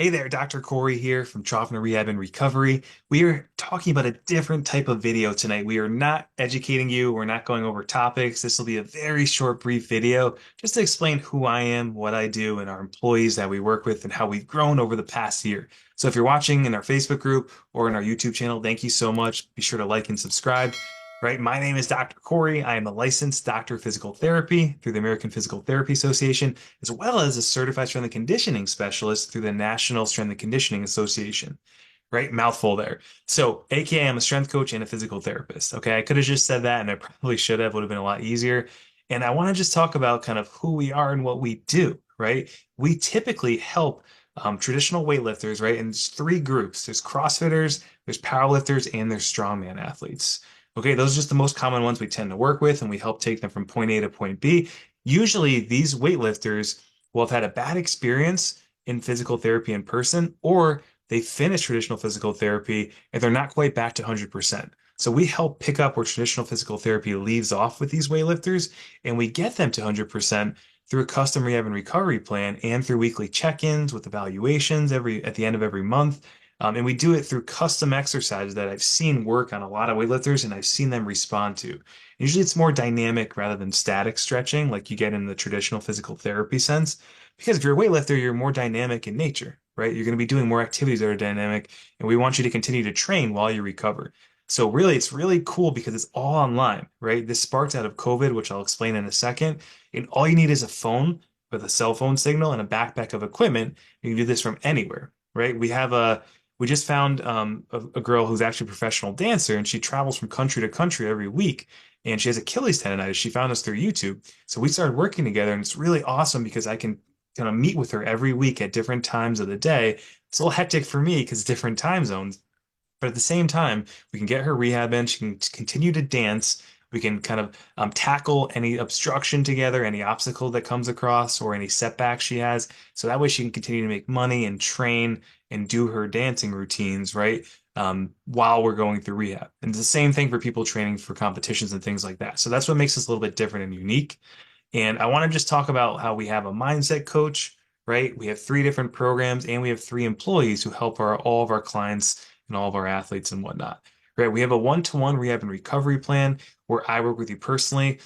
Hey there, Dr. Corey here from Choffner Rehab and Recovery. We are talking about a different type of video tonight. We are not educating you. We're not going over topics. This will be a very short, brief video just to explain who I am, what I do, and our employees that we work with and how we've grown over the past year. So if you're watching in our Facebook group or in our YouTube channel, thank you so much. Be sure to like and subscribe. Right, my name is Dr. Corey. I am a licensed doctor of physical therapy through the American Physical Therapy Association, as well as a certified strength and conditioning specialist through the National Strength and Conditioning Association. Right? Mouthful there. So, AKA, I'm a strength coach and a physical therapist. Okay. I could have just said that and I probably should have, would have been a lot easier. And I want to just talk about kind of who we are and what we do, right? We typically help traditional weightlifters, right? And there's three groups. There's CrossFitters, there's powerlifters, and there's strongman athletes. Okay, those are just the most common ones we tend to work with, and we help take them from point A to point B. Usually, these weightlifters will have had a bad experience in physical therapy in person, or they finish traditional physical therapy and they're not quite back to 100%. So we help pick up where traditional physical therapy leaves off with these weightlifters, and we get them to 100% through a custom rehab and recovery plan and through weekly check-ins with evaluations at the end of every month. And we do it through custom exercises that I've seen work on a lot of weightlifters and I've seen them respond to. Usually it's more dynamic rather than static stretching like you get in the traditional physical therapy sense. Because if you're a weightlifter, you're more dynamic in nature, right? You're going to be doing more activities that are dynamic, and we want you to continue to train while you recover. So really, it's really cool because it's all online, right? This sparked out of COVID, which I'll explain in a second. And all you need is a phone with a cell phone signal and a backpack of equipment. You can do this from anywhere, right? We just found a girl who's actually a professional dancer, and she travels from country to country every week. And she has Achilles tendonitis. She found us through YouTube. So we started working together, and it's really awesome because I can kind of meet with her every week at different times of the day. It's a little hectic for me because different time zones. But at the same time, we can get her rehab in. She can continue to dance. We can kind of tackle any obstruction together, any obstacle that comes across, or any setback she has. So that way she can continue to make money and train and do her dancing routines, right? While we're going through rehab. And it's the same thing for people training for competitions and things like that. So that's what makes us a little bit different and unique. And I want to just talk about how we have a mindset coach, right? We have three different programs and we have three employees who help all of our clients and all of our athletes and whatnot. Right. We have a one-to-one rehab and recovery plan where I work with you personally.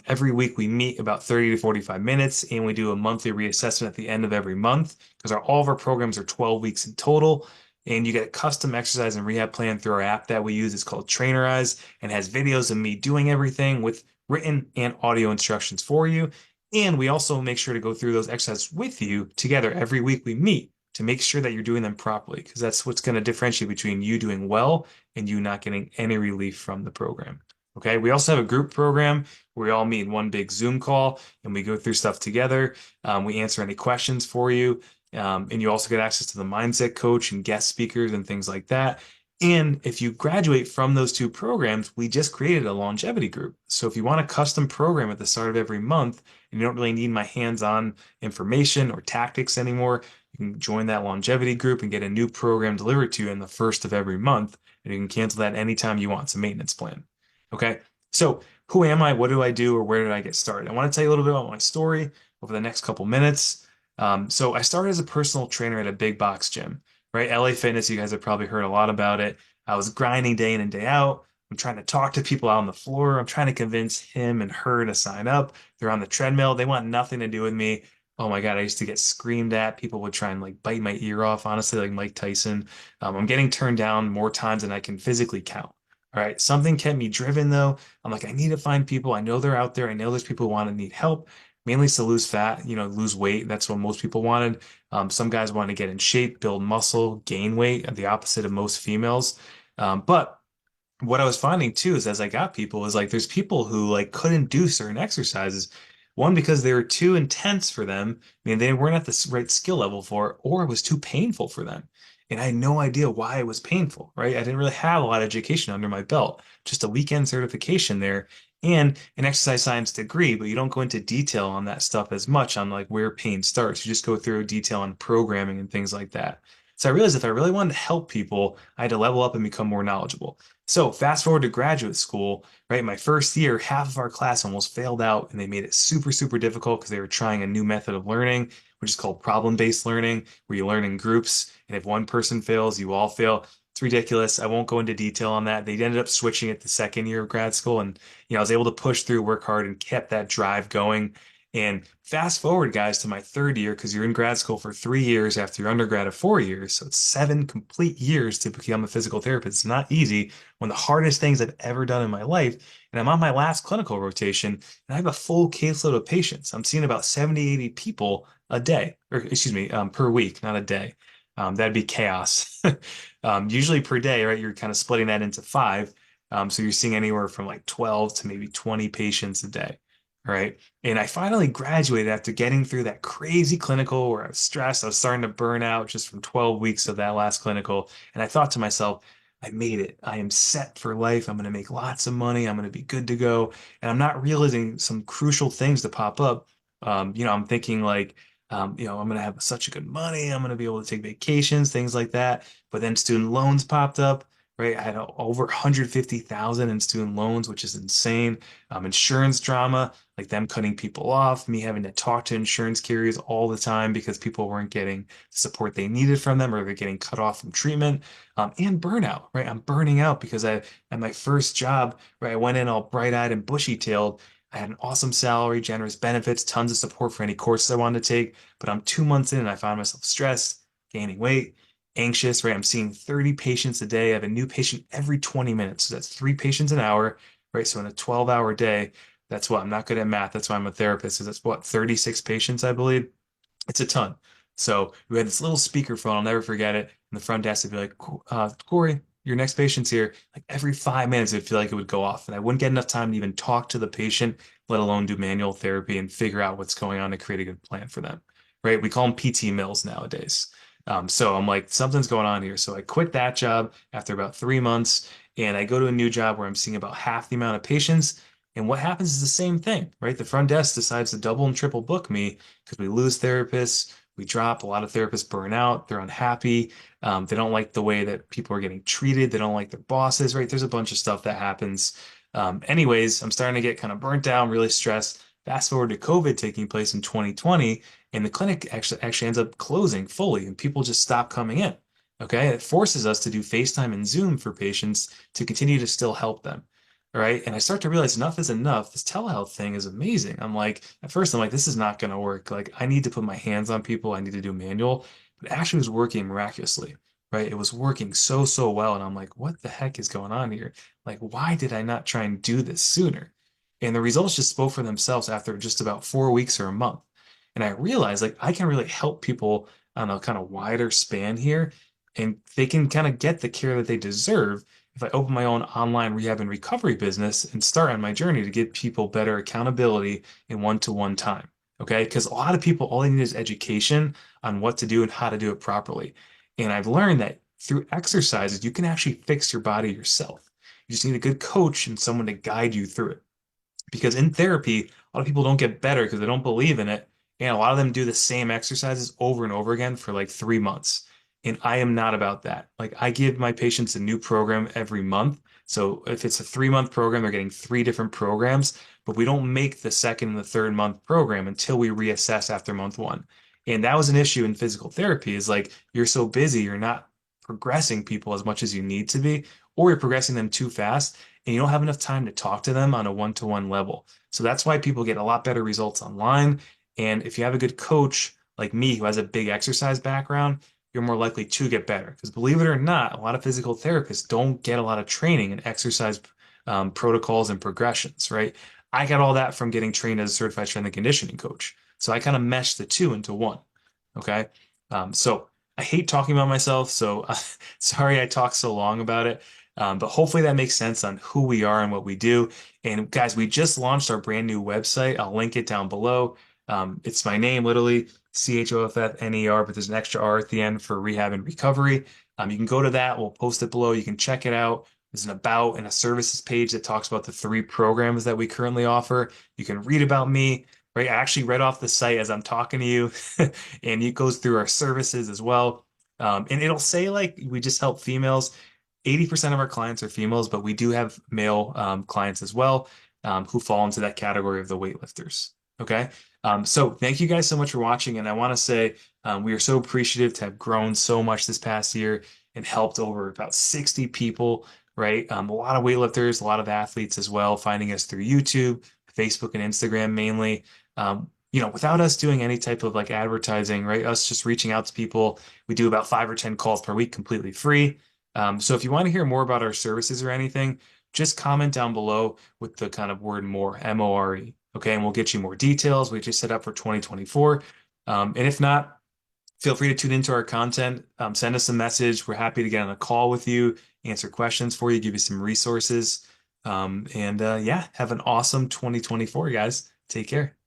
Every week we meet about 30 to 45 minutes and we do a monthly reassessment at the end of every month because all of our programs are 12 weeks in total. And you get a custom exercise and rehab plan through our app that we use. It's called Trainerize and has videos of me doing everything with written and audio instructions for you. And we also make sure to go through those exercises with you together every week we meet to make sure that you're doing them properly, because that's what's going to differentiate between you doing well and you not getting any relief from the program. Okay. We also have a group program where we all meet in one big Zoom call and we go through stuff together. We answer any questions for you. And you also get access to the mindset coach and guest speakers and things like that. And if you graduate from those two programs, we just created a longevity group. So if you want a custom program at the start of every month and you don't really need my hands-on information or tactics anymore, you can join that longevity group and get a new program delivered to you in the first of every month. And you can cancel that anytime you want. It's a maintenance plan. Okay. So who am I? What do I do? Or where did I get started? I want to tell you a little bit about my story over the next couple minutes. So I started as a personal trainer at a big box gym, right? LA Fitness, you guys have probably heard a lot about it. I was grinding day in and day out. I'm trying to talk to people out on the floor. I'm trying to convince him and her to sign up. They're on the treadmill. They want nothing to do with me. Oh my God, I used to get screamed at. People would try and like bite my ear off, honestly, like Mike Tyson. I'm getting turned down more times than I can physically count. All right. Something kept me driven though. I'm like, I need to find people. I know they're out there. I know there's people who want to need help, mainly to lose fat, lose weight. That's what most people wanted. Some guys want to get in shape, build muscle, gain weight, the opposite of most females. But what I was finding too is as I got people is like there's people who like couldn't do certain exercises. One, because they were too intense for them. I mean, they weren't at the right skill level for it, or it was too painful for them. And I had no idea why it was painful, right? I didn't really have a lot of education under my belt, just a weekend certification there and an exercise science degree, but you don't go into detail on that stuff as much on like where pain starts. You just go through detail on programming and things like that. So I realized if I really wanted to help people, I had to level up and become more knowledgeable. So fast forward to graduate school, right? My first year, half of our class almost failed out, and they made it super, super difficult because they were trying a new method of learning, which is called problem-based learning, where you learn in groups, and if one person fails, you all fail. It's ridiculous. I won't go into detail on that. They ended up switching it the second year of grad school, and I was able to push through, work hard, and kept that drive going. And fast forward, guys, to my third year, because you're in grad school for 3 years after your undergrad of 4 years. So it's 7 complete years to become a physical therapist. It's not easy. One of the hardest things I've ever done in my life. And I'm on my last clinical rotation, and I have a full caseload of patients. I'm seeing about 70, 80 people a day, or excuse me, per week, not a day. That'd be chaos. Usually per day, right? You're kind of splitting that into five. So you're seeing anywhere from like 12 to maybe 20 patients a day, right? And I finally graduated after getting through that crazy clinical where I was stressed. I was starting to burn out just from 12 weeks of that last clinical. And I thought to myself, I made it. I am set for life. I'm going to make lots of money. I'm going to be good to go. And I'm not realizing some crucial things to pop up. I'm thinking like, I'm going to have such a good money. I'm going to be able to take vacations, things like that. But then student loans popped up, right? I had over 150,000 in student loans, which is insane. Insurance drama, like them cutting people off, me having to talk to insurance carriers all the time because people weren't getting the support they needed from them or they're getting cut off from treatment, and burnout, right? I'm burning out because at my first job, right, I went in all bright-eyed and bushy-tailed. I had an awesome salary, generous benefits, tons of support for any courses I wanted to take. But I'm 2 months in and I found myself stressed, gaining weight, anxious, right? I'm seeing 30 patients a day. I have a new patient every 20 minutes. So that's 3 patients an hour, right? So in a 12-hour day, that's what I'm not good at math. That's why I'm a therapist. So that's what, 36 patients, I believe. It's a ton. So we had this little speakerphone. I'll never forget it. And the front desk would be like, Corey, your next patient's here. Like every 5 minutes, it'd feel like it would go off. And I wouldn't get enough time to even talk to the patient, let alone do manual therapy and figure out what's going on to create a good plan for them. Right? We call them PT mills nowadays. So I'm like, something's going on here. So I quit that job after about 3 months and I go to a new job where I'm seeing about half the amount of patients. And what happens is the same thing, right? The front desk decides to double and triple book me because we lose therapists, we drop. A lot of therapists burn out, they're unhappy. They don't like the way that people are getting treated, they don't like their bosses, right? There's a bunch of stuff that happens. Anyways, I'm starting to get kind of burnt out, really stressed. Fast forward to COVID taking place in 2020, and the clinic actually ends up closing fully, and people just stop coming in. Okay, it forces us to do FaceTime and Zoom for patients to continue to still help them. All right. And I start to realize enough is enough. This telehealth thing is amazing. I'm like, at first, I'm like, this is not going to work. Like, I need to put my hands on people. I need to do manual. But it actually was working miraculously, right? It was working so, so well. And I'm like, what the heck is going on here? Like, why did I not try and do this sooner? And the results just spoke for themselves after just about 4 weeks or a month. And I realized, like, I can really help people on a kind of wider span here, and they can kind of get the care that they deserve if I open my own online rehab and recovery business and start on my journey to give people better accountability in one-to-one time. Okay. Because a lot of people, all they need is education on what to do and how to do it properly. And I've learned that through exercises, you can actually fix your body yourself. You just need a good coach and someone to guide you through it. Because in therapy, a lot of people don't get better because they don't believe in it. And a lot of them do the same exercises over and over again for like 3 months. And I am not about that. Like I give my patients a new program every month. So if it's a 3 month program, they're getting three different programs, but we don't make the second and the third month program until we reassess after month one. And that was an issue in physical therapy is like you're so busy, you're not progressing people as much as you need to be, or you're progressing them too fast and you don't have enough time to talk to them on a one-to-one level. So that's why people get a lot better results online. And if you have a good coach like me who has a big exercise background, you're more likely to get better. Because believe it or not, a lot of physical therapists don't get a lot of training in exercise protocols and progressions, right? I got all that from getting trained as a certified strength and conditioning coach. So I kind of meshed the two into one. Okay. So I hate talking about myself. So sorry I talked so long about it. But hopefully that makes sense on who we are and what we do. And guys, we just launched our brand new website. I'll link it down below. It's my name, literally Choffner, but there's an extra R at the end for rehab and recovery. You can go to that. We'll post it below. You can check it out. There's an about and a services page that talks about the three programs that we currently offer. You can read about me, right? I actually read off the site as I'm talking to you, and it goes through our services as well. And it'll say like we just help females. 80% of our clients are females, but we do have male clients as well who fall into that category of the weightlifters. Okay. So thank you guys so much for watching. And I want to say we are so appreciative to have grown so much this past year and helped over about 60 people, right? A lot of weightlifters, a lot of athletes as well, finding us through YouTube, Facebook, and Instagram mainly. Without us doing any type of like advertising, right? Us just reaching out to people. We do about 5 or 10 calls per week completely free. So if you want to hear more about our services or anything, just comment down below with the kind of word more, MORE. Okay, and we'll get you more details. We just set up for 2024. And if not, feel free to tune into our content. Send us a message. We're happy to get on a call with you, answer questions for you, give you some resources. And yeah, have an awesome 2024, guys. Take care.